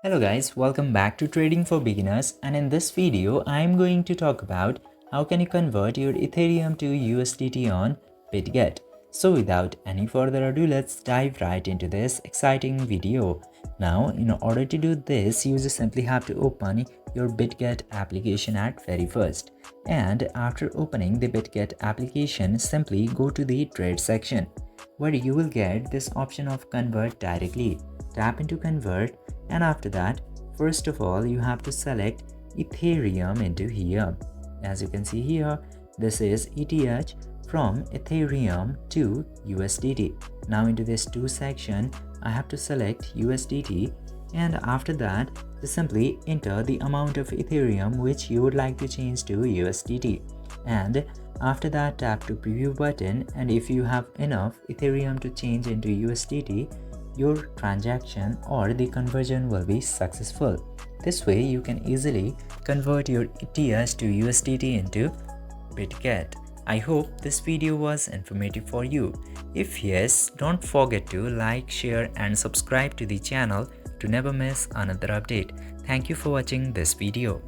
Hello guys, welcome back to Trading for Beginners, and in this video I am going to talk about how can you convert your Ethereum to USDT on Bitget. So without any further ado, let's dive right into this exciting video. Now in order to do this, you just simply have to open your Bitget application at very first, and after opening the Bitget application, simply go to the trade section where you will get this option of convert directly. Tap into convert, and after that, first of all you have to select Ethereum into here. As you can see here, this is ETH from Ethereum to USDT. Now into this to section, I have to select USDT, and after that just simply enter the amount of Ethereum which you would like to change to USDT, and after that tap to preview button, and if you have enough Ethereum to change into USDT, your transaction or the conversion will be successful. This way you can easily convert your ETH to USDT into Bitget. I hope this video was informative for you. If yes, don't forget to like, share and subscribe to the channel to never miss another update. Thank you for watching this video.